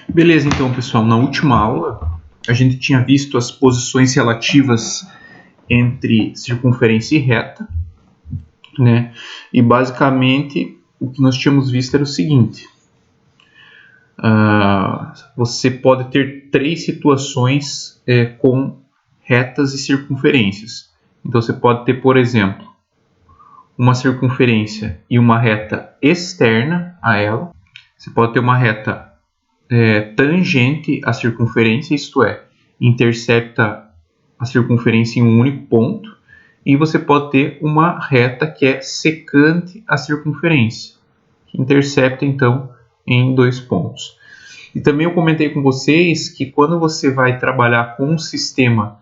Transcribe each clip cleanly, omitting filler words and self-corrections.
Beleza, então, pessoal, na última aula a gente tinha visto as posições relativas entre circunferência e reta, né? E basicamente o que nós tínhamos visto era o seguinte: você pode ter três situações com retas e circunferências. Então você pode ter, por exemplo, uma circunferência e uma reta externa a ela. Você pode ter uma reta tangente à circunferência, isto é, intercepta a circunferência em um único ponto, e você pode ter uma reta que é secante à circunferência, que intercepta então em dois pontos. E também eu comentei com vocês que quando você vai trabalhar com um sistema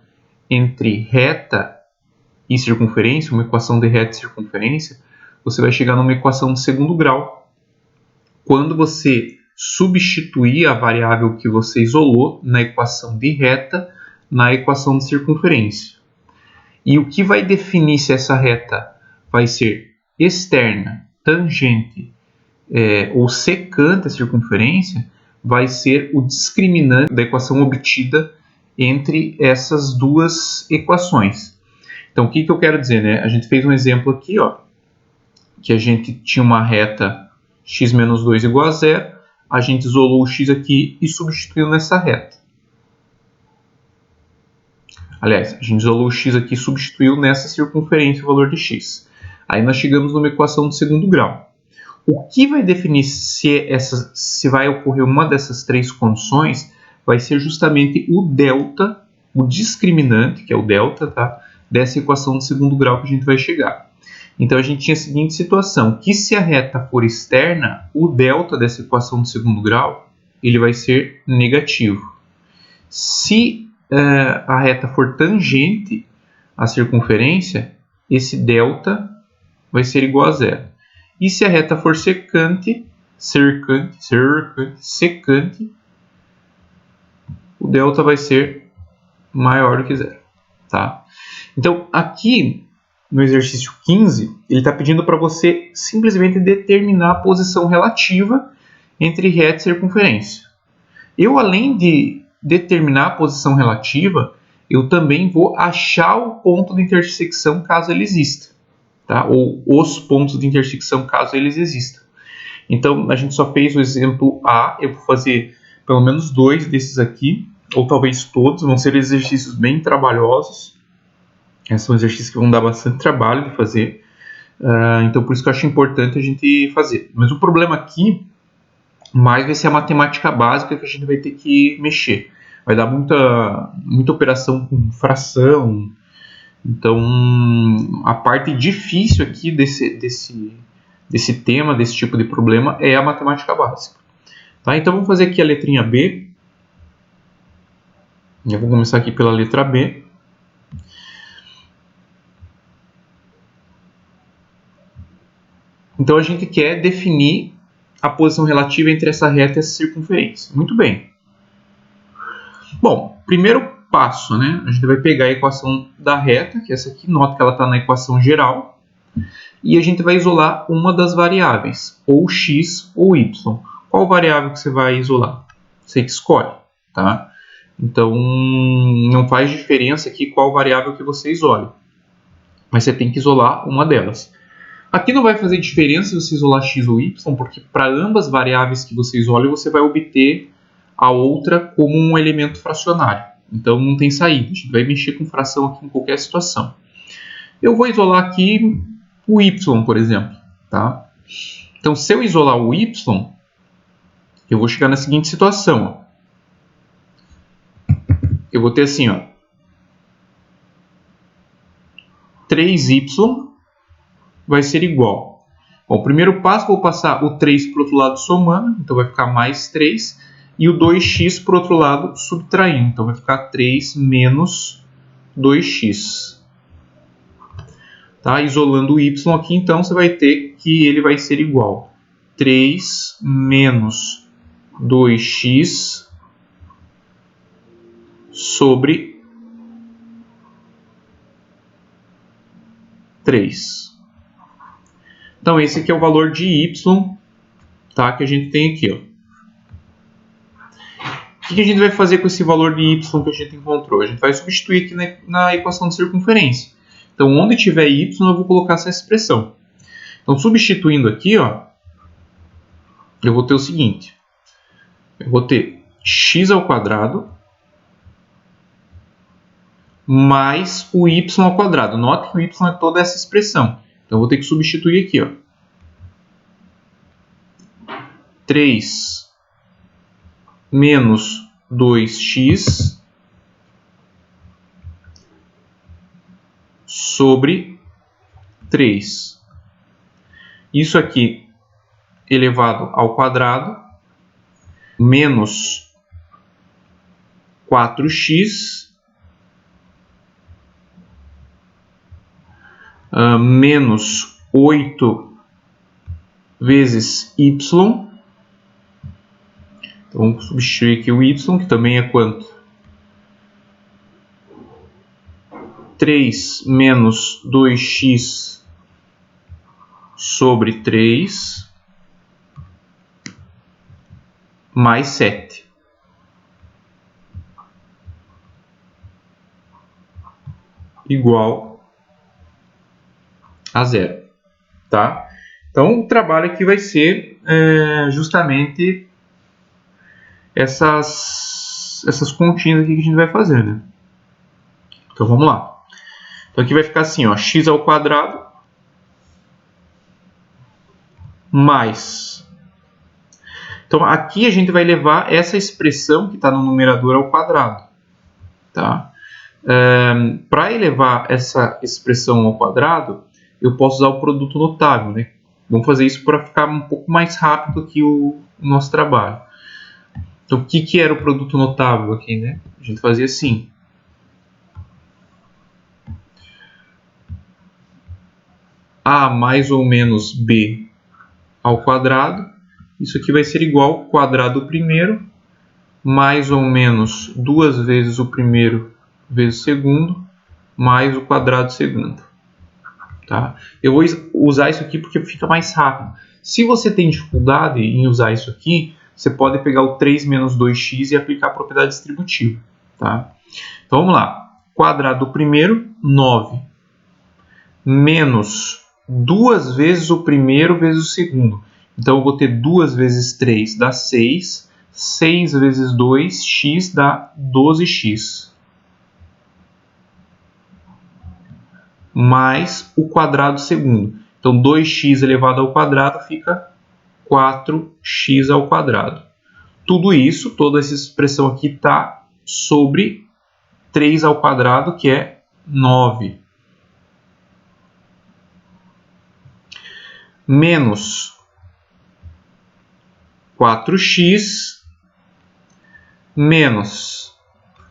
entre reta e circunferência, uma equação de reta e circunferência, você vai chegar numa equação de segundo grau quando você substituir a variável que você isolou na equação de reta na equação de circunferência. E o que vai definir se essa reta vai ser externa, tangente ou secante à circunferência vai ser o discriminante da equação obtida entre essas duas equações. Então, o que eu quero dizer, né? A gente fez um exemplo aqui, ó, que a gente tinha uma reta x menos 2 igual a zero, a gente isolou o x aqui e substituiu nessa reta. Aliás, a gente isolou o x aqui e substituiu nessa circunferência o valor de x. Aí nós chegamos numa equação de segundo grau. O que vai definir se vai ocorrer uma dessas três condições vai ser justamente o delta, o discriminante, que é o delta, tá? Dessa equação de segundo grau que a gente vai chegar. Então a gente tinha a seguinte situação, que se a reta for externa, o delta dessa equação de segundo grau ele vai ser negativo. Se a reta for tangente à circunferência, esse delta vai ser igual a zero. E se a reta for secante, o delta vai ser maior do que zero. Tá? Então, aqui no exercício 15, ele está pedindo para você simplesmente determinar a posição relativa entre reta e circunferência. Eu, além de determinar a posição relativa, eu também vou achar o ponto de intersecção caso ele exista, tá? Ou os pontos de intersecção caso eles existam. Então, a gente só fez o exemplo A, eu vou fazer pelo menos 2 desses aqui, ou talvez todos, vão ser exercícios bem trabalhosos. São exercícios que vão dar bastante trabalho de fazer, então por isso que eu acho importante a gente fazer. Mas o problema aqui mais vai ser a matemática básica que a gente vai ter que mexer. Vai dar muita operação com fração. Então, a parte difícil aqui desse tema, desse tipo de problema, é a matemática básica. Tá? Então, vamos fazer aqui a letrinha B. Eu vou começar aqui pela letra B. Então, a gente quer definir a posição relativa entre essa reta e essa circunferência. Muito bem. Bom, primeiro passo, né? A gente vai pegar a equação da reta, que é essa aqui. Nota que ela está na equação geral. E a gente vai isolar uma das variáveis, ou x ou y. Qual variável que você vai isolar? Você que escolhe, tá? Então, não faz diferença aqui qual variável que você isole. Mas você tem que isolar uma delas. Aqui não vai fazer diferença se você isolar x ou y, porque para ambas variáveis que você isole, você vai obter a outra como um elemento fracionário. Então não tem saída, a gente vai mexer com fração aqui em qualquer situação. Eu vou isolar aqui o y, por exemplo. Tá? Então se eu isolar o y, eu vou chegar na seguinte situação. Eu vou ter assim, ó, 3y vai ser igual. Bom, o primeiro passo, vou passar o 3 para o outro lado somando, então vai ficar mais 3. E o 2x para o outro lado subtraindo, então vai ficar 3 menos 2x. Tá? Isolando o y aqui, então você vai ter que ele vai ser igual. 3 menos 2x sobre 3. Então, esse aqui é o valor de y, tá, que a gente tem aqui. Ó. que a gente vai fazer com esse valor de y que a gente encontrou? A gente vai substituir aqui na equação de circunferência. Então, onde tiver y, eu vou colocar essa expressão. Então, substituindo aqui, ó, eu vou ter o seguinte. Eu vou ter x ao quadrado mais o y ao quadrado. Note que o y é toda essa expressão. Então, eu vou ter que substituir aqui, ó. 3 menos 2x sobre 3. Isso aqui elevado ao quadrado menos 4x menos 8 vezes y. Então, vamos substituir aqui o y, que também é quanto? 3 menos 2x sobre 3 mais 7. Igual a 0. Tá? Então, o trabalho aqui vai ser justamente essas continhas aqui que a gente vai fazer, né? Então, vamos lá. Então, aqui vai ficar assim, ó, x ao quadrado mais... Então, aqui a gente vai levar essa expressão que está no numerador ao quadrado. Tá? Para elevar essa expressão ao quadrado, eu posso usar o produto notável, né? Vamos fazer isso para ficar um pouco mais rápido aqui o nosso trabalho. Então, o que era o produto notável aqui, né? A gente fazia assim. A mais ou menos B ao quadrado. Isso aqui vai ser igual ao quadrado do primeiro, mais ou menos 2 vezes o primeiro vezes o segundo, mais o quadrado do segundo. Tá? Eu vou usar isso aqui porque fica mais rápido. Se você tem dificuldade em usar isso aqui, você pode pegar o 3 menos 2x e aplicar a propriedade distributiva. Tá? Então vamos lá. Quadrado do primeiro, 9. Menos 2 vezes o primeiro vezes o segundo. Então eu vou ter 2 vezes 3 dá 6. 6 vezes 2, x dá 12x. Mais o quadrado segundo. Então 2x elevado ao quadrado fica 4x ao quadrado. Tudo isso, toda essa expressão aqui está sobre 3 ao quadrado, que é 9. Menos 4x menos,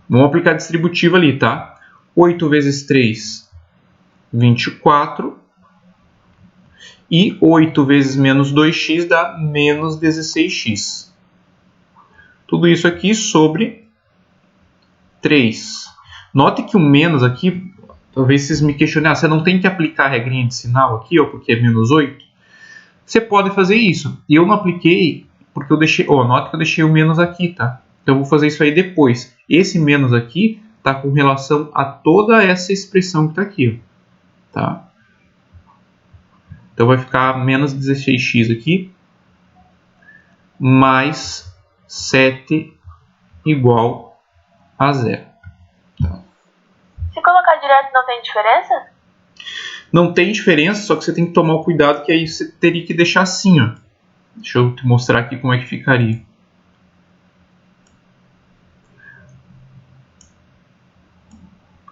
vamos aplicar a distributiva ali, tá? 8 vezes 3, 24. E 8 vezes menos 2x dá menos 16x. Tudo isso aqui sobre 3. Note que o menos aqui, talvez vocês me questionem, você não tem que aplicar a regrinha de sinal aqui, ó, porque é menos 8? Você pode fazer isso. E eu não apliquei porque eu deixei, note que eu deixei o menos aqui, tá? Então eu vou fazer isso aí depois. Esse menos aqui está com relação a toda essa expressão que está aqui, ó, tá? Então vai ficar menos 16x aqui, mais 7 igual a 0. Tá? Se colocar direto não tem diferença? Não tem diferença, só que você tem que tomar o cuidado que aí você teria que deixar assim, ó. Deixa eu te mostrar aqui como é que ficaria.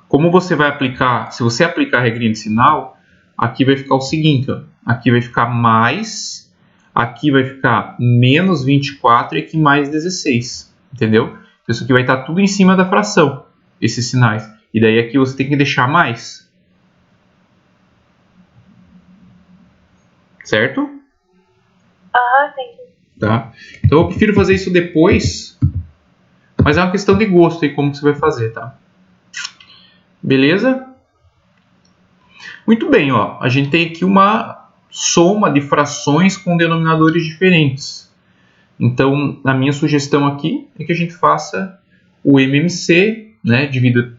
Como você vai aplicar, se você aplicar a regrinha de sinal, aqui vai ficar o seguinte, ó. Aqui vai ficar mais, aqui vai ficar menos 24 e aqui mais 16, entendeu? Então isso aqui vai estar tudo em cima da fração, esses sinais. E daí aqui você tem que deixar mais. Certo? Entendi. Tá? Então eu prefiro fazer isso depois, mas é uma questão de gosto aí como você vai fazer, tá? Beleza? Muito bem, ó. A gente tem aqui uma soma de frações com denominadores diferentes. Então, a minha sugestão aqui é que a gente faça o MMC, né, divide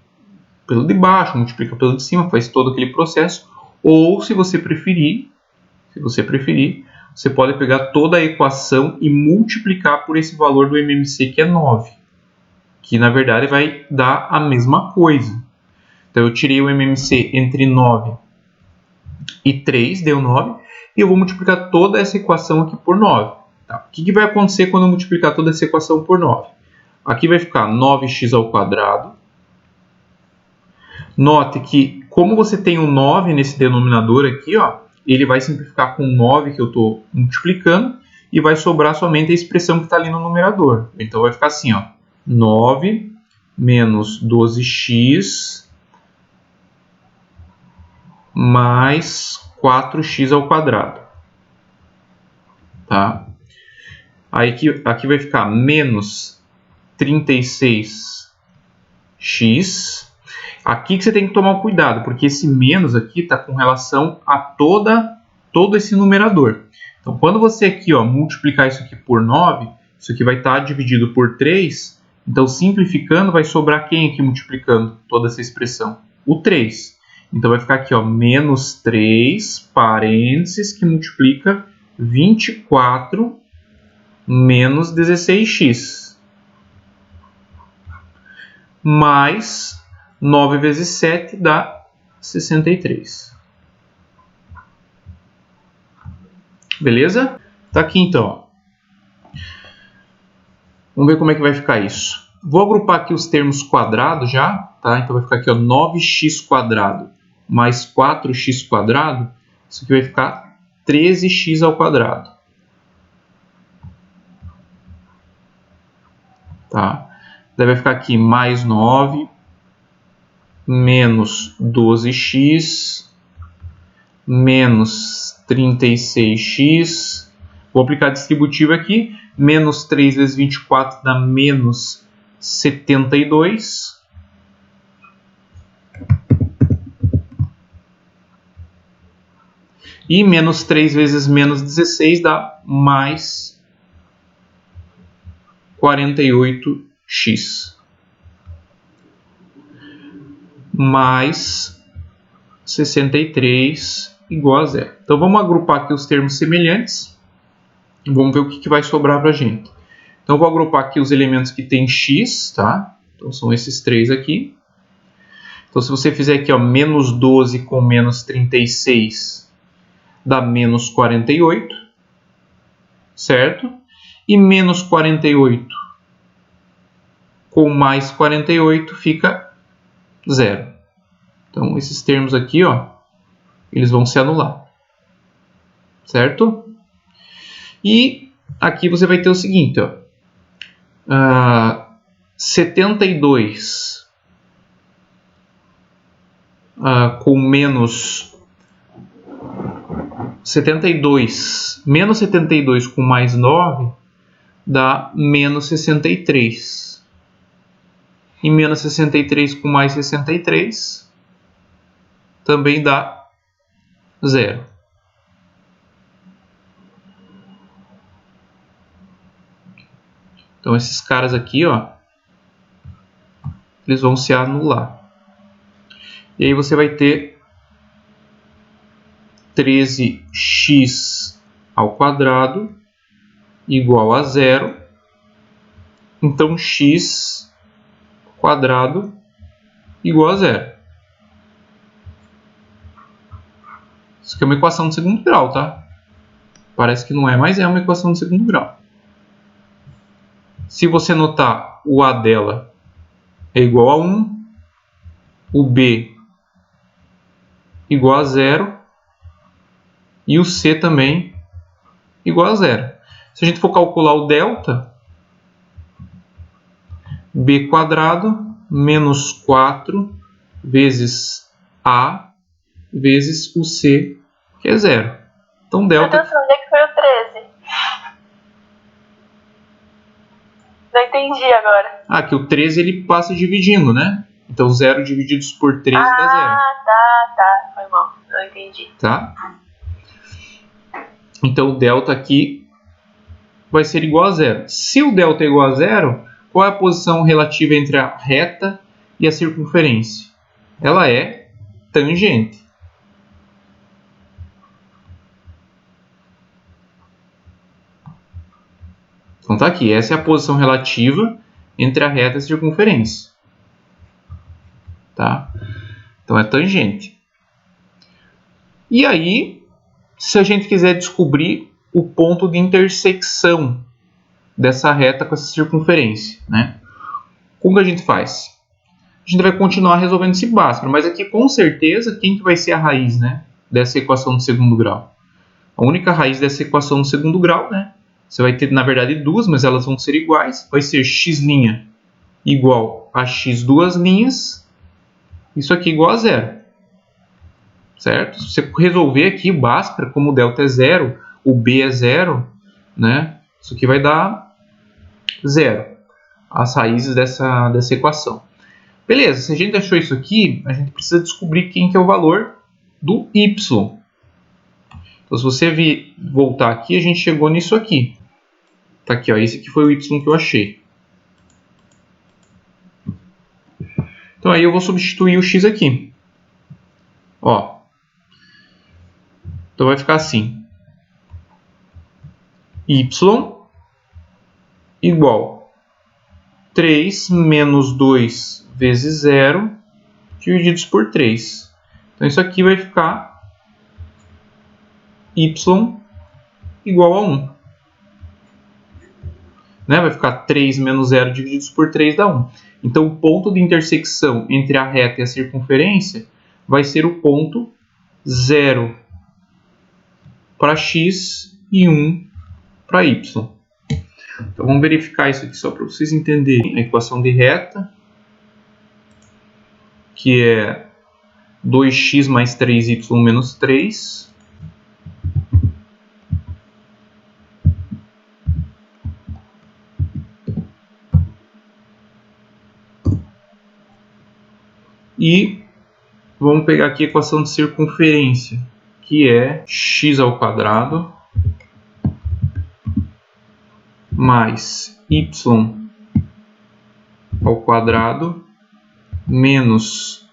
pelo de baixo, multiplica pelo de cima, faz todo aquele processo. Ou, se você preferir, você pode pegar toda a equação e multiplicar por esse valor do MMC, que é 9, que na verdade vai dar a mesma coisa. Então eu tirei o MMC entre 9 e 3, deu 9, e eu vou multiplicar toda essa equação aqui por 9. Tá? O que vai acontecer quando eu multiplicar toda essa equação por 9? Aqui vai ficar 9x ao quadrado. Note que, como você tem um 9 nesse denominador aqui, ó, ele vai simplificar com 9 que eu estou multiplicando e vai sobrar somente a expressão que está ali no numerador. Então vai ficar assim, ó, 9 menos 12x mais 4x ao quadrado. Tá? Aí aqui vai ficar menos 36x. Aqui que você tem que tomar cuidado, porque esse menos aqui está com relação a todo esse numerador. Então, quando você aqui, ó, multiplicar isso aqui por 9, isso aqui vai estar dividido por 3. Então, simplificando, vai sobrar quem aqui multiplicando toda essa expressão? O 3. Então, vai ficar aqui, ó, menos 3, parênteses, que multiplica 24 menos 16x. Mais 9 vezes 7 dá 63. Beleza? Tá aqui então. Vamos ver como é que vai ficar isso. Vou agrupar aqui os termos quadrados já, tá? Então vai ficar aqui, ó, 9x quadrado mais 4x quadrado. Isso aqui vai ficar 13x ao quadrado. Tá? Daí vai ficar aqui mais 9 menos 12x menos 36x. Vou aplicar a distributiva aqui. Menos 3 vezes 24 dá menos 72. E menos 3 vezes menos 16 dá mais 48x. Mais 63 igual a zero. Então vamos agrupar aqui os termos semelhantes. Vamos ver o que vai sobrar para a gente. Então eu vou agrupar aqui os elementos que tem x, tá? Então são esses três aqui. Então se você fizer aqui, ó, menos 12 com menos 36 dá menos 48, certo? E menos 48 com mais 48 fica 0. Então esses termos aqui, ó, eles vão se anular, certo? E aqui você vai ter o seguinte, ó, 72 com menos 72, menos 72 com mais 9 dá menos 63. E menos 63 com mais 63 também dá 0. Então esses caras aqui, ó, eles vão se anular. E aí você vai ter 13x ao quadrado igual a 0. Então x quadrado igual a 0. Isso aqui é uma equação de segundo grau, tá? Parece que não é, mas é uma equação de segundo grau. Se você notar, o a dela é igual a 1, o b igual a 0 e o c também igual a 0. Se a gente for calcular o delta, b quadrado menos 4 vezes a vezes o c, que é 0. Então delta... Então, onde é que foi o 13? Não entendi agora. Ah, que o 13 ele passa dividindo, né? Então 0 divididos por 13 dá 0. Tá. Foi mal. Não entendi. Tá? Então o delta aqui vai ser igual a 0. Se o delta é igual a 0, Qual é a posição relativa entre a reta e a circunferência? Ela é tangente. Então tá aqui, essa é a posição relativa entre a reta e a circunferência. Tá? Então é tangente. E aí, se a gente quiser descobrir o ponto de intersecção dessa reta com essa circunferência, né? Como que a gente faz? A gente vai continuar resolvendo esse Bhaskara, mas aqui com certeza quem que vai ser a raiz, né, dessa equação do segundo grau? A única raiz dessa equação do segundo grau, né? Você vai ter, na verdade, duas, mas elas vão ser iguais. Vai ser x' igual a x duas linhas. Isso aqui igual a zero. Certo? Se você resolver aqui o Bhaskara, como o delta é zero, o b é zero, né? Isso aqui vai dar zero. As raízes dessa equação. Beleza, se a gente achou isso aqui, a gente precisa descobrir quem que é o valor do y. Então, se você voltar aqui, a gente chegou nisso aqui. Tá aqui, ó, esse aqui foi o y que eu achei. Então aí eu vou substituir o x aqui. Ó. Então vai ficar assim. Y igual 3 menos 2 vezes 0 divididos por 3. Então isso aqui vai ficar y igual a 1. Né? Vai ficar 3 menos 0 divididos por 3 dá 1. Então o ponto de intersecção entre a reta e a circunferência vai ser o ponto 0 para x e 1 para y. Então vamos verificar isso aqui só para vocês entenderem. A equação de reta, que é 2x mais 3y menos 3. E vamos pegar aqui a equação de circunferência, que é x ao quadrado mais y ao quadrado menos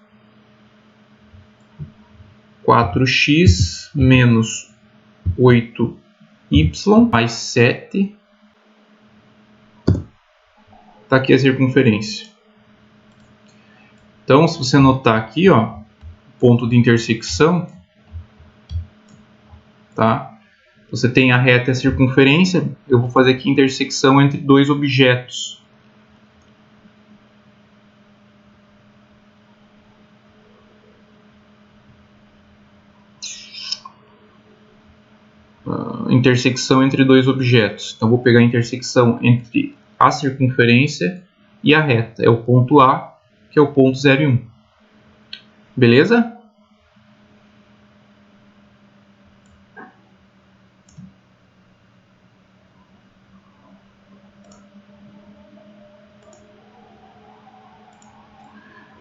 4x menos 8y mais 7. Está aqui a circunferência. Então, se você notar aqui, ó, ponto de intersecção, tá? Você tem a reta e a circunferência. Eu vou fazer aqui a intersecção entre dois objetos. Intersecção entre dois objetos. Então, vou pegar a intersecção entre a circunferência e a reta. É o ponto A, que é o ponto 0 e 1. Beleza?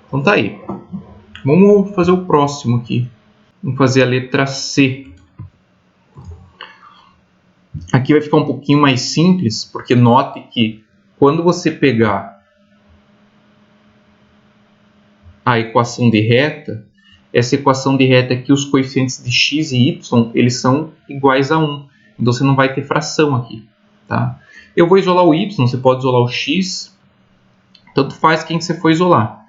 Então tá aí. Vamos fazer o próximo aqui. Vamos fazer a letra C. Aqui vai ficar um pouquinho mais simples, porque note que quando você pegar a equação de reta, essa equação de reta aqui, os coeficientes de x e y, eles são iguais a 1. Então você não vai ter fração aqui. Tá? Eu vou isolar o y, você pode isolar o x, tanto faz quem você for isolar.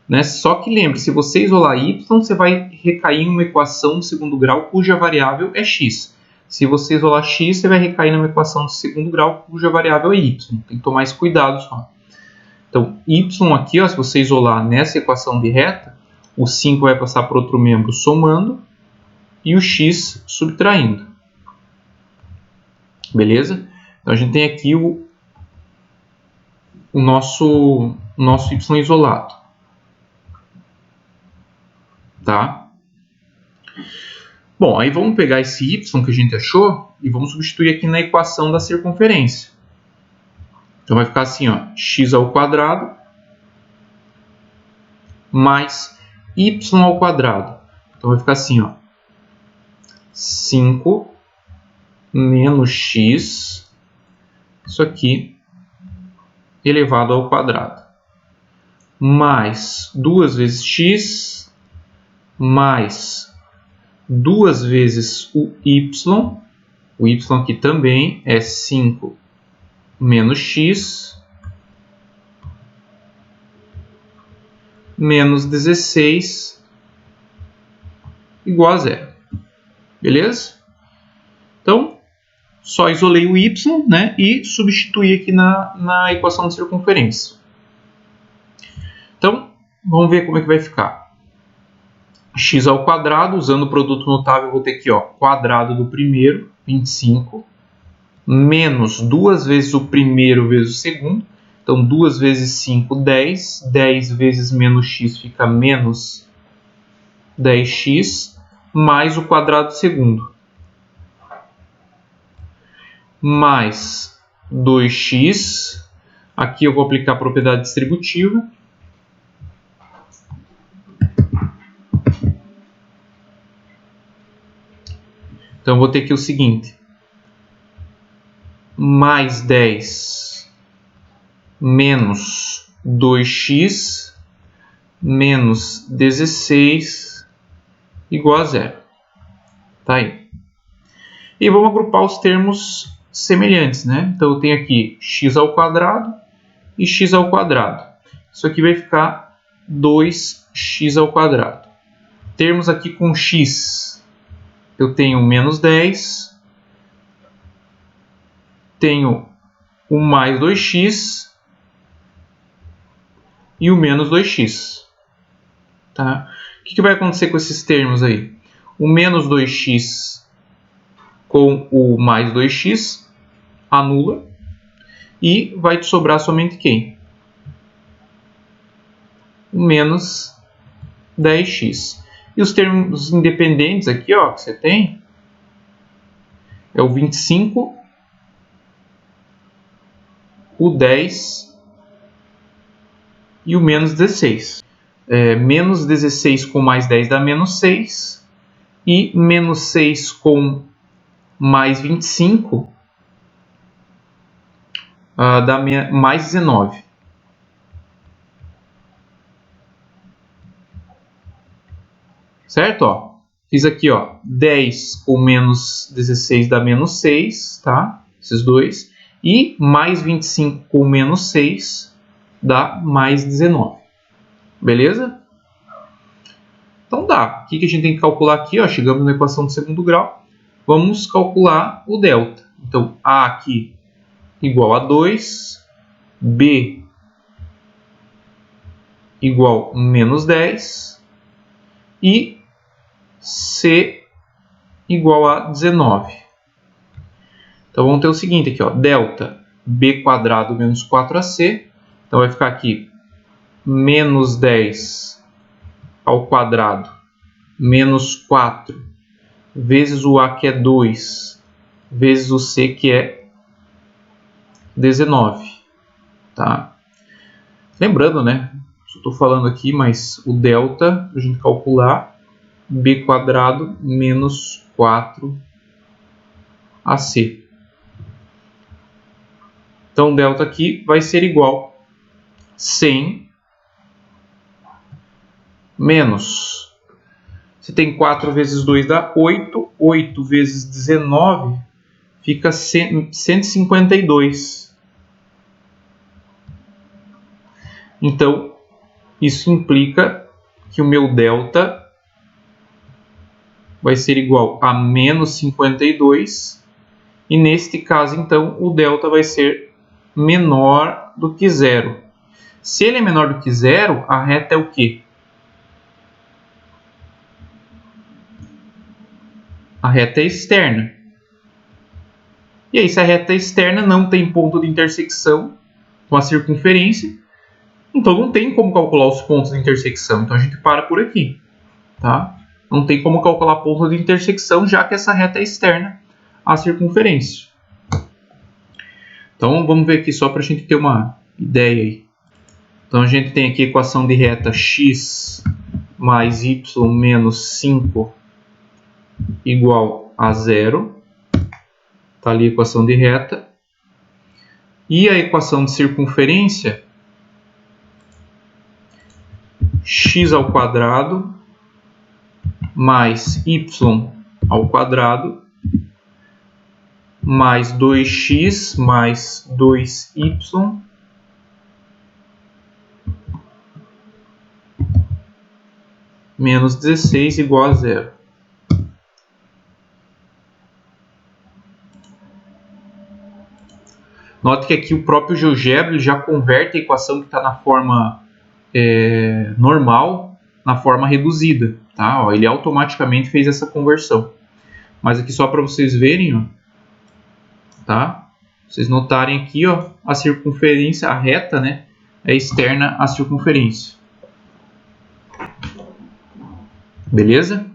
Né? Só que lembre, se você isolar y, você vai recair em uma equação de segundo grau cuja variável é x. Se você isolar x, você vai recair numa equação de segundo grau cuja variável é y. Tem que tomar esse cuidado só. Então, y aqui, ó, se você isolar nessa equação de reta, o 5 vai passar para outro membro somando e o x subtraindo. Beleza? Então, a gente tem aqui o nosso y isolado. Tá? Bom, aí vamos pegar esse y que a gente achou e vamos substituir aqui na equação da circunferência. Então vai ficar assim, ó, x ao quadrado mais y ao quadrado. Então vai ficar assim, ó, 5 menos x, isso aqui elevado ao quadrado, mais 2 vezes x, mais 2 vezes o y aqui também é 5 menos x, menos 16 igual a zero. Beleza? Então, só isolei o y, né, e substituí aqui na equação de circunferência. Então, vamos ver como é que vai ficar. X ao quadrado, usando o produto notável, eu vou ter aqui, ó, quadrado do primeiro, 25, menos 2 vezes o primeiro vezes o segundo. Então, 2 vezes 5, 10. 10 vezes menos x fica menos 10x, mais o quadrado do segundo. Mais 2x. Aqui eu vou aplicar a propriedade distributiva. Então, eu vou ter aqui o seguinte. Mais 10 menos 2x menos 16 igual a zero. Tá aí. E vamos agrupar os termos semelhantes, né? Então, eu tenho aqui x ao quadrado e x ao quadrado. Isso aqui vai ficar 2x ao quadrado. Termos aqui com x, eu tenho menos 10, tenho o mais 2x e o menos 2x. Tá? O que vai acontecer com esses termos aí? O menos 2x com o mais 2x anula e vai te sobrar somente quem? O menos 10x. E os termos independentes aqui, ó, que você tem, é o 25, o 10 e o menos 16. Menos 16 com mais 10 dá menos 6. E menos 6 com mais 25 dá mais 19. Certo? Ó, fiz aqui, ó, 10 com menos 16 dá menos 6, tá? Esses dois. E mais 25 com menos 6 dá mais 19. Beleza? Então dá. O que a gente tem que calcular aqui? Ó, chegamos na equação do segundo grau. Vamos calcular o delta. Então, A aqui igual a 2, B igual a menos 10 e C igual a 19. Então, vamos ter o seguinte aqui, ó, delta B quadrado menos 4AC. Então, vai ficar aqui menos 10 ao quadrado menos 4 vezes o A, que é 2, vezes o C, que é 19. Tá? Lembrando, né? Estou falando aqui, mas o delta, para a gente calcular, B quadrado menos 4AC. Então, o delta aqui vai ser igual a 100 menos... Se tem 4 vezes 2 dá 8. 8 vezes 19 fica 152. Então, isso implica que o meu delta vai ser igual a menos 52. E neste caso, então, o delta vai ser menor do que zero. Se ele é menor do que zero, a reta é o quê? A reta é externa. E aí, se a reta é externa não tem ponto de intersecção com a circunferência, então não tem como calcular os pontos de intersecção. Então a gente para por aqui. Tá? Não tem como calcular ponto de intersecção, já que essa reta é externa à circunferência. Então vamos ver aqui só para a gente ter uma ideia aí. Então a gente tem aqui a equação de reta x mais y menos 5 igual a zero. Está ali a equação de reta. E a equação de circunferência, x ao quadrado mais y ao quadrado mais 2x mais 2y menos 16 igual a zero. Note que aqui o próprio GeoGebra ele já converte a equação que está na forma normal na forma reduzida. Tá? Ó, ele automaticamente fez essa conversão. Mas aqui só para vocês verem, ó, tá? Vocês notarem aqui, ó, a circunferência, a reta, né, é externa à circunferência. Beleza?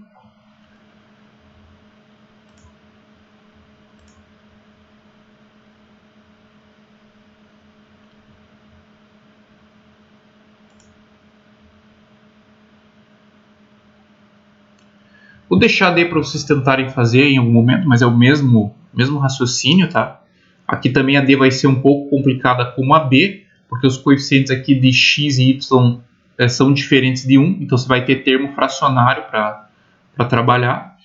Vou deixar D para vocês tentarem fazer em algum momento, mas é o mesmo raciocínio, tá? Aqui também a D vai ser um pouco complicada como a B, porque os coeficientes aqui de x e y são diferentes de 1, então você vai ter termo fracionário para trabalhar.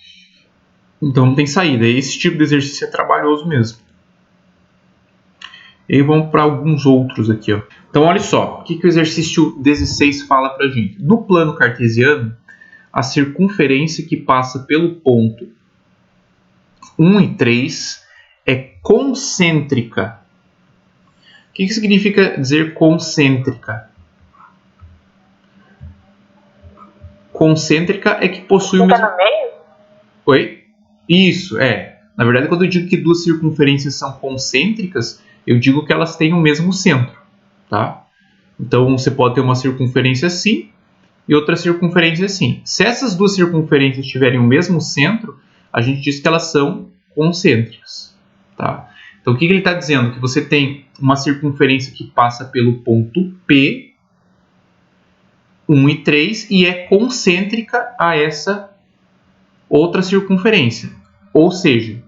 Então não tem saída, esse tipo de exercício é trabalhoso mesmo. E aí vamos para alguns outros aqui, ó. Então olha só, o que o exercício 16 fala para a gente. No plano cartesiano, a circunferência que passa pelo ponto 1 e 3 é concêntrica. O que significa dizer concêntrica? Concêntrica é que possui o mesmo... no meio? Oi? Isso, é. Na verdade, quando eu digo que duas circunferências são concêntricas, eu digo que elas têm o mesmo centro, tá? Então, você pode ter uma circunferência assim e outra circunferência assim. Se essas duas circunferências tiverem o mesmo centro, a gente diz que elas são concêntricas, tá? Então, o que ele está dizendo? Que você tem uma circunferência que passa pelo ponto P, 1 e 3, e é concêntrica a essa outra circunferência. Ou seja,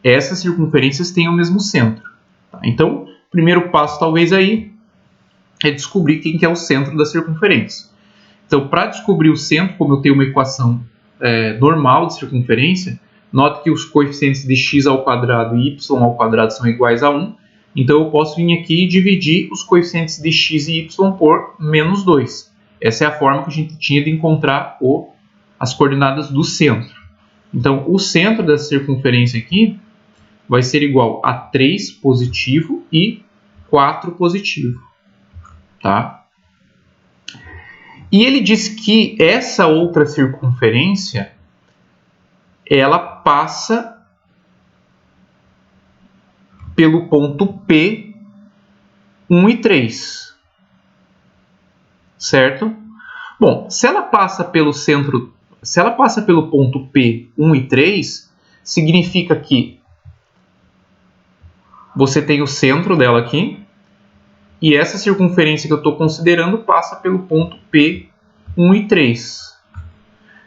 essas circunferências têm o mesmo centro. Tá? Então, o primeiro passo talvez aí é descobrir quem que é o centro da circunferência. Então, para descobrir o centro, como eu tenho uma equação normal de circunferência, note que os coeficientes de x ao quadrado e y ao quadrado são iguais a 1. Então, eu posso vir aqui e dividir os coeficientes de x e y por menos 2. Essa é a forma que a gente tinha de encontrar as coordenadas do centro. Então, o centro dessa circunferência aqui vai ser igual a 3 positivo e 4 positivo. Tá? E ele diz que essa outra circunferência, ela passa pelo ponto P, 1 e 3. Certo? Bom, se ela passa pelo centro, se ela passa pelo ponto P, 1 e 3, significa que você tem o centro dela aqui, e essa circunferência que eu estou considerando passa pelo ponto P, 1 e 3.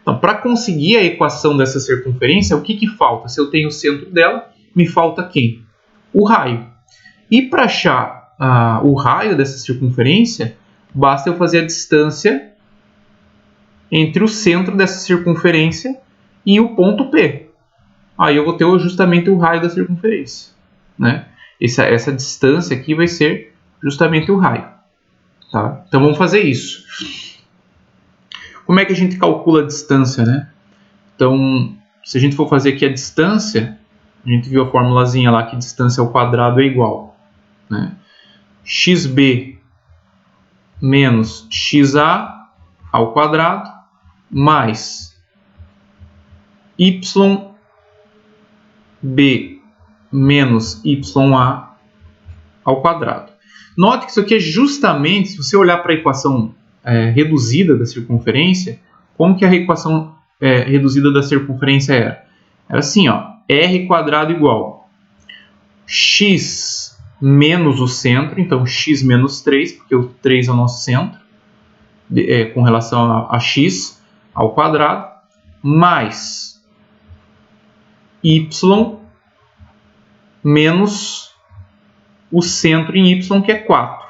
Então, para conseguir a equação dessa circunferência, o que falta? Se eu tenho o centro dela, me falta quem? O raio. E para achar o raio dessa circunferência, basta eu fazer a distância entre o centro dessa circunferência e o ponto P. Aí eu vou ter justamente o raio da circunferência. Né? Essa distância aqui vai ser justamente o raio. Tá? Então vamos fazer isso. Como é que a gente calcula a distância, né? Então, se a gente for fazer aqui a distância, a gente viu a formulazinha lá que distância ao quadrado é igual, né? xb menos xa ao quadrado mais yb menos ya ao quadrado. Note que isso aqui é justamente, se você olhar para a equação reduzida da circunferência, como que a equação reduzida da circunferência era? Era assim, ó, r quadrado igual x menos o centro, então x menos 3, porque o 3 é o nosso centro, com relação a x ao quadrado, mais y menos o centro em y, que é 4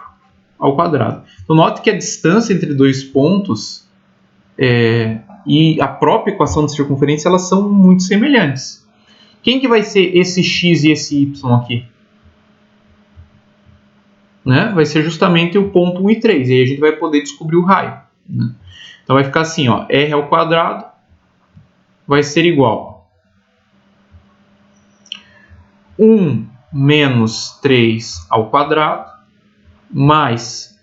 ao quadrado. Então, note que a distância entre dois pontos e a própria equação de circunferência, elas são muito semelhantes. Quem que vai ser esse x e esse y aqui? Né? Vai ser justamente o ponto 1 e 3. E aí a gente vai poder descobrir o raio. Né? Então vai ficar assim, ó, r ao quadrado vai ser igual a 1 menos 3 ao quadrado mais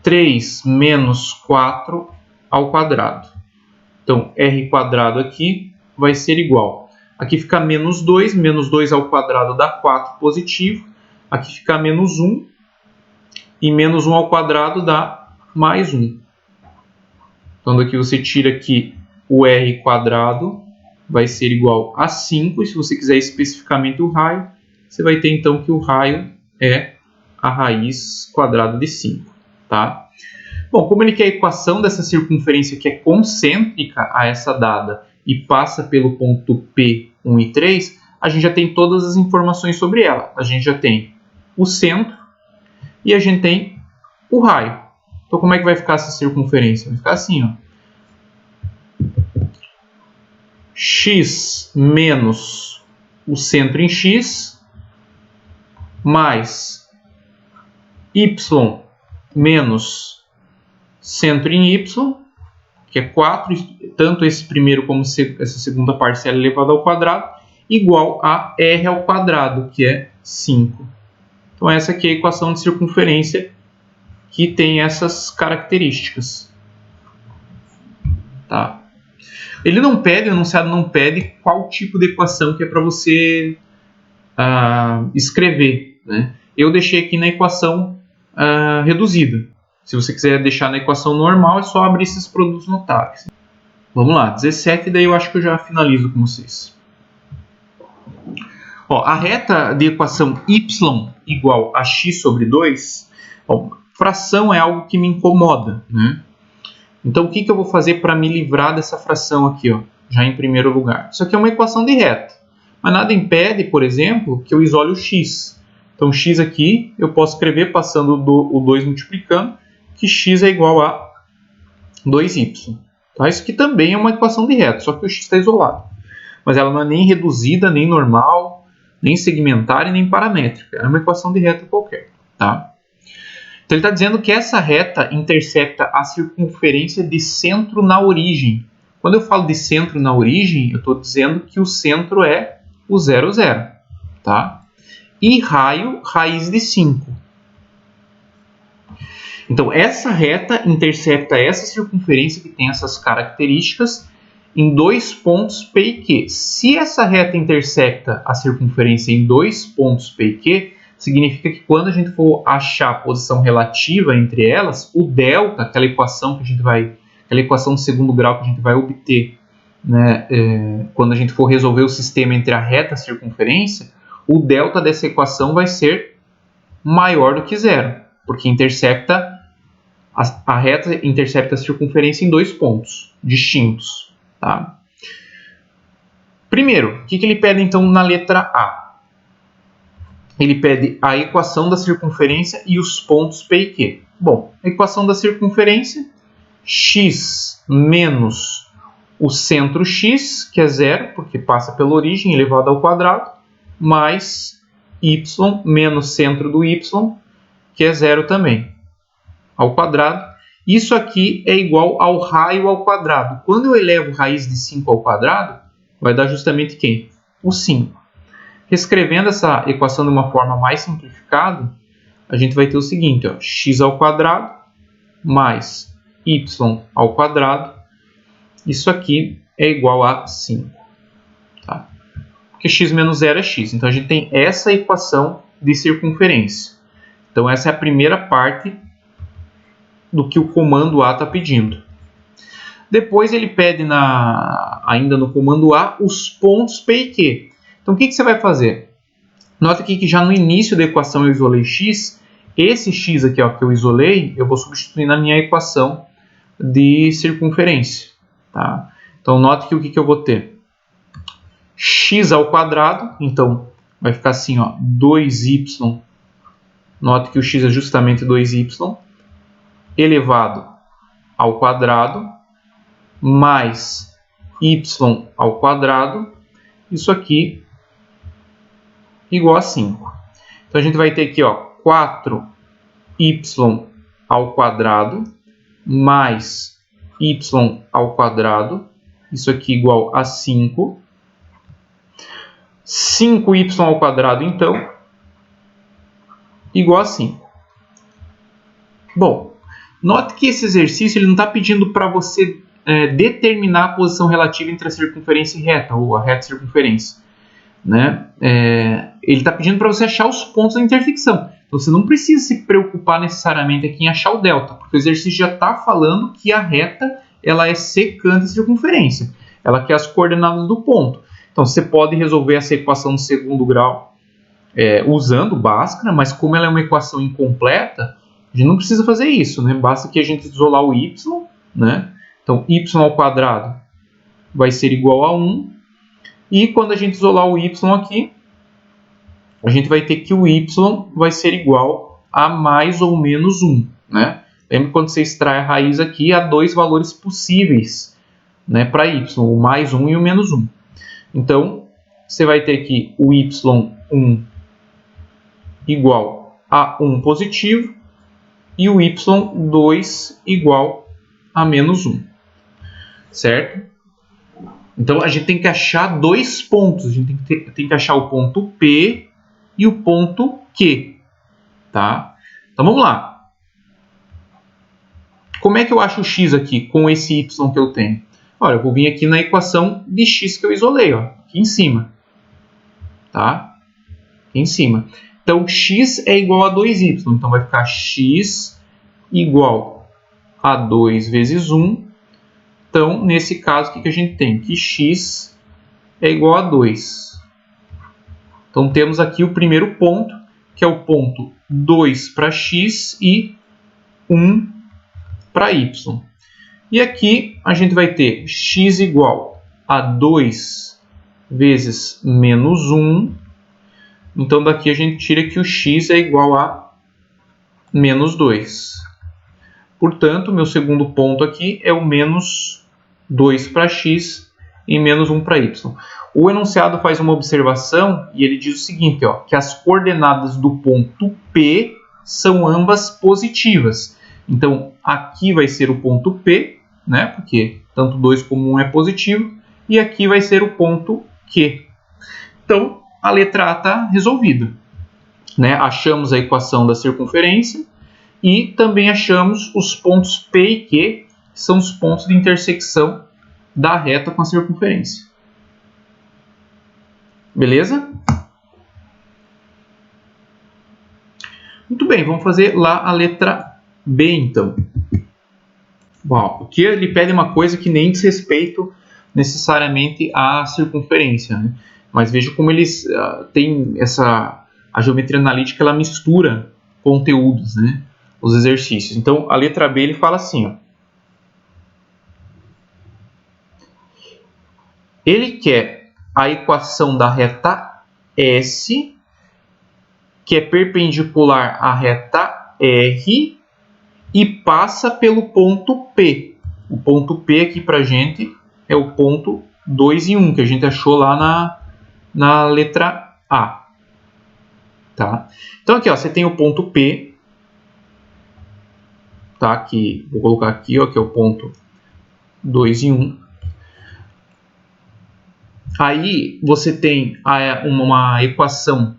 3 menos 4 ao quadrado. Então, r quadrado aqui vai ser igual. Aqui fica menos 2 ao quadrado dá 4 positivo. Aqui fica menos 1 e menos 1 ao quadrado dá mais 1. Então, daqui você tira aqui o r quadrado vai ser igual a 5. E se você quiser especificamente o raio, você vai ter então que o raio é a raiz quadrada de 5. Tá? Bom, como ele quer a equação dessa circunferência que é concêntrica a essa dada e passa pelo ponto P, 1 e 3, a gente já tem todas as informações sobre ela. A gente já tem o centro e a gente tem o raio. Então, como é que vai ficar essa circunferência? Vai ficar assim, ó. X menos o centro em x mais y menos centro em y, que é 4, tanto esse primeiro como essa segunda parcela elevada ao quadrado, igual a r ao quadrado, que é 5. Então essa aqui é a equação de circunferência que tem essas características. Tá? Ele não pede, o enunciado não pede qual tipo de equação que é para você escrever. Né? Eu deixei aqui na equação reduzida. Se você quiser deixar na equação normal, é só abrir esses produtos notáveis. Vamos lá, 17, daí eu acho que eu já finalizo com vocês. Ó, a reta de equação y igual a x sobre 2, ó, fração é algo que me incomoda. Né? Então, o que eu vou fazer para me livrar dessa fração aqui, ó, já em primeiro lugar? Isso aqui é uma equação de reta, mas nada impede, por exemplo, que eu isole o x. Então, x aqui eu posso escrever passando o 2 multiplicando, que x é igual a 2y. Tá? Isso aqui também é uma equação de reta, só que o x está isolado. Mas ela não é nem reduzida, nem normal, nem segmentar e nem paramétrica. É uma equação de reta qualquer. Tá? Então ele está dizendo que essa reta intersecta a circunferência de centro na origem. Quando eu falo de centro na origem, eu estou dizendo que o centro é o 0, 0. Tá? E raio, raiz de 5. Então essa reta intersecta essa circunferência que tem essas características em dois pontos P e Q. Se essa reta intersecta a circunferência em dois pontos P e Q, significa que quando a gente for achar a posição relativa entre elas, o delta, aquela equação de segundo grau que a gente vai obter, né, quando a gente for resolver o sistema entre a reta e a circunferência, o delta dessa equação vai ser maior do que zero, porque a reta intercepta a circunferência em dois pontos distintos. Tá? Primeiro, o que ele pede então na letra A? Ele pede a equação da circunferência e os pontos P e Q. Bom, a equação da circunferência, x menos o centro x, que é 0, porque passa pela origem elevado ao quadrado, mais y menos centro do y, que é 0 também, ao quadrado. Isso aqui é igual ao raio ao quadrado. Quando eu elevo raiz de 5 ao quadrado, vai dar justamente quem? O 5. Reescrevendo essa equação de uma forma mais simplificada, a gente vai ter o seguinte, ó, x ao quadrado mais y ao quadrado. Isso aqui é igual a 5. Tá? Porque x menos 0 é x. Então, a gente tem essa equação de circunferência. Então, essa é a primeira parte do que o comando A está pedindo. Depois ele pede ainda no comando A os pontos P e Q. Então o que você vai fazer? Nota aqui que já no início da equação eu isolei x. Esse x aqui ó, que eu isolei, eu vou substituir na minha equação de circunferência. Tá? Então note que o que eu vou ter? X ao quadrado, então vai ficar assim, ó, 2y, note que o x é justamente 2y, elevado ao quadrado, mais y ao quadrado, isso aqui igual a 5. Então a gente vai ter aqui, ó, 4y ao quadrado mais y ao quadrado, isso aqui igual a 5. 5y ao quadrado, então, igual a 5. Bom, note que esse exercício ele não está pedindo para você determinar a posição relativa entre a circunferência e reta, ou a reta e circunferência. Né? Ele está pedindo para você achar os pontos da intersecção. Então você não precisa se preocupar necessariamente aqui em achar o delta, porque o exercício já está falando que a reta ela é secante a circunferência. Ela quer as coordenadas do ponto. Então você pode resolver essa equação de segundo grau usando Bhaskara, mas como ela é uma equação incompleta, a gente não precisa fazer isso, né? Basta que a gente isolar o y, né? Então y ao quadrado vai ser igual a 1. E quando a gente isolar o y aqui, a gente vai ter que o y vai ser igual a mais ou menos 1. Né? Lembra que quando você extrai a raiz aqui, há dois valores possíveis, né, para y, o mais 1 e o menos 1. Então, você vai ter aqui o y1 igual a 1 positivo e o y2 igual a menos 1. Certo? Então, a gente tem que achar dois pontos. A gente tem que achar o ponto P e o ponto Q. Tá? Então, vamos lá. Como é que eu acho o x aqui com esse y que eu tenho? Olha, eu vou vir aqui na equação de x que eu isolei, ó, aqui em cima. Tá? Aqui em cima. Então, x é igual a 2y. Então, vai ficar x igual a 2 vezes 1. Então, nesse caso, o que a gente tem? Que x é igual a 2. Então, temos aqui o primeiro ponto, que é o ponto 2 para x e 1 para y. E aqui a gente vai ter x igual a 2 vezes menos 1. Então, daqui a gente tira que o x é igual a menos 2. Portanto, meu segundo ponto aqui é o menos 2 para x e menos 1 para y. O enunciado faz uma observação e ele diz o seguinte, ó, que as coordenadas do ponto P são ambas positivas. Então, aqui vai ser o ponto P, né, porque tanto 2 como 1 é positivo, e aqui vai ser o ponto Q. Então, a letra A está resolvida. Né? Achamos a equação da circunferência e também achamos os pontos P e Q, que são os pontos de intersecção da reta com a circunferência. Beleza? Muito bem, vamos fazer lá a letra B, então. Bom, aqui ele pede uma coisa que nem diz respeito necessariamente à circunferência, né? Mas veja como eles têm a geometria analítica, ela mistura conteúdos, né? Os exercícios. Então, a letra B ele fala assim, ó. Ele quer a equação da reta S, que é perpendicular à reta R e passa pelo ponto P. O ponto P aqui para a gente é o ponto 2 e 1, que a gente achou lá na letra A. Tá? Então aqui, ó, você tem o ponto P, tá? Que vou colocar aqui, ó, que é o ponto 2 e 1. Aí você tem uma equação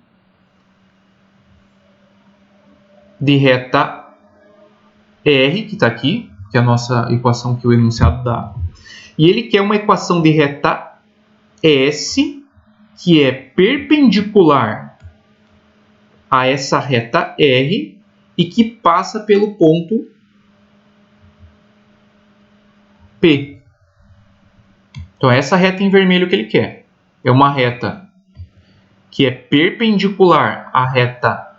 de reta R, que está aqui, que é a nossa equação que o enunciado dá. E ele quer uma equação de reta S, que é perpendicular a essa reta R e que passa pelo ponto P. Então, essa reta em vermelho que ele quer é uma reta que é perpendicular à reta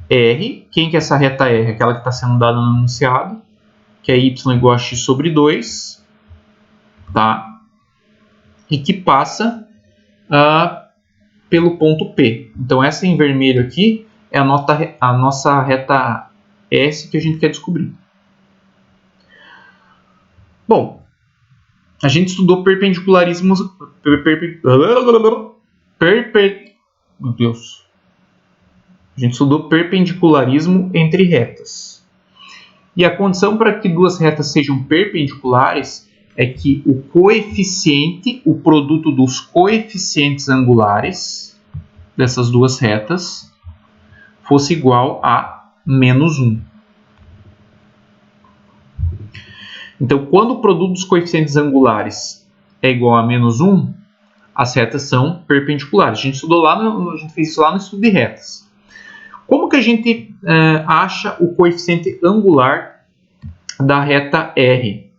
R. Quem que é essa reta R? Aquela que está sendo dada no enunciado, que é y igual a x sobre 2, tá? E que passa pelo ponto P. Então, essa em vermelho aqui é a nossa reta S que a gente quer descobrir. Bom, a gente estudou perpendicularismos... Meu Deus. A gente estudou perpendicularismo entre retas. E a condição para que duas retas sejam perpendiculares é que o coeficiente, o produto dos coeficientes angulares dessas duas retas fosse igual a menos 1. Então, quando o produto dos coeficientes angulares é igual a menos 1, as retas são perpendiculares. A gente estudou lá, a gente fez isso lá no estudo de retas. Como que a gente acha o coeficiente angular da reta R?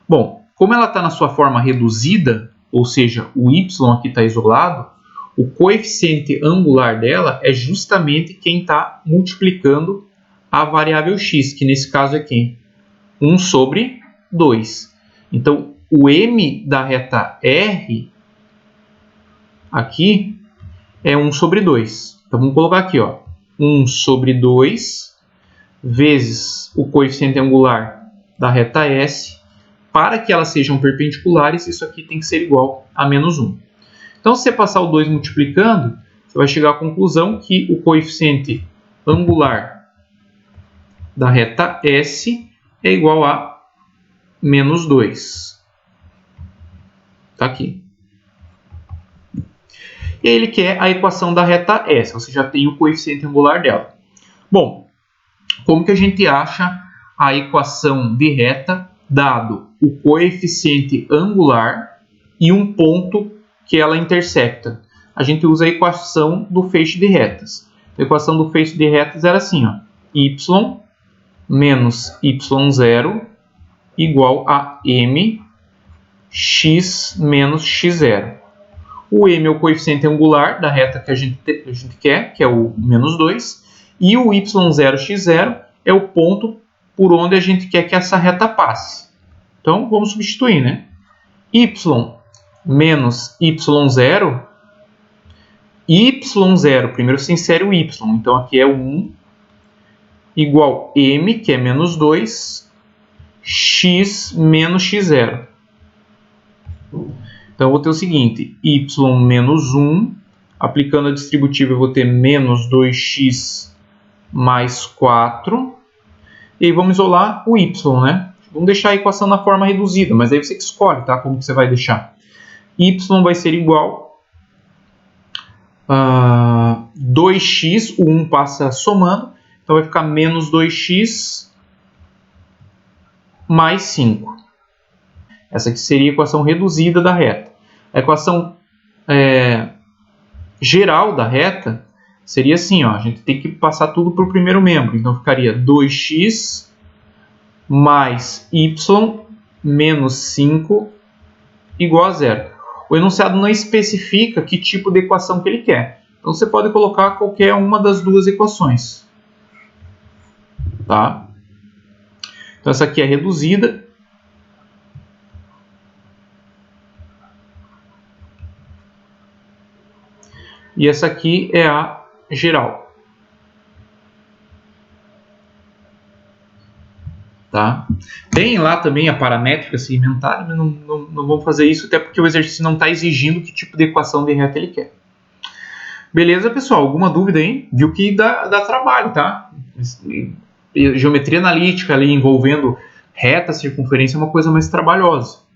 Bom, como ela está na sua forma reduzida, ou seja, o y aqui está isolado, o coeficiente angular dela é justamente quem está multiplicando a variável x, que nesse caso é quem? 1 sobre 2. Então, o m da reta R aqui é 1 sobre 2. Então, vamos colocar aqui, ó, 1 sobre 2 vezes o coeficiente angular da reta S. Para que elas sejam perpendiculares, isso aqui tem que ser igual a menos 1. Então, se você passar o 2 multiplicando, você vai chegar à conclusão que o coeficiente angular da reta S é igual a menos 2. Está aqui. E aí ele quer a equação da reta S. Você já tem o coeficiente angular dela. Bom, como que a gente acha a equação de reta dado o coeficiente angular e um ponto que ela intersecta? A gente usa a equação do feixe de retas. A equação do feixe de retas era assim, ó, y menos y0 igual a m x menos x0. O m é o coeficiente angular da reta que a gente quer, que é o menos 2, e o y0, x0 é o ponto por onde a gente quer que essa reta passe. Então, vamos substituir, né? Y menos y0, y0, primeiro se insere o y, então aqui é 1, igual m, que é menos 2, x menos x0. Então, eu vou ter o seguinte, y menos 1, aplicando a distributiva eu vou ter menos 2x mais 4, e aí vamos isolar o y, né? Vamos deixar a equação na forma reduzida, mas aí você que escolhe, tá? Como que você vai deixar. Y vai ser igual a 2x, o 1 passa somando, então vai ficar menos 2x mais 5. Essa aqui seria a equação reduzida da reta. A equação geral da reta seria assim, ó, a gente tem que passar tudo para o primeiro membro. Então ficaria 2x mais y menos 5 igual a 0. O enunciado não especifica que tipo de equação que ele quer. Então você pode colocar qualquer uma das duas equações. Tá? Então essa aqui é reduzida. E essa aqui é a geral. Tá? Tem lá também a paramétrica segmentada, mas não vamos fazer isso, até porque o exercício não está exigindo que tipo de equação de reta ele quer. Beleza, pessoal? Alguma dúvida aí? Viu que dá trabalho, tá? Geometria analítica ali envolvendo reta, circunferência é uma coisa mais trabalhosa.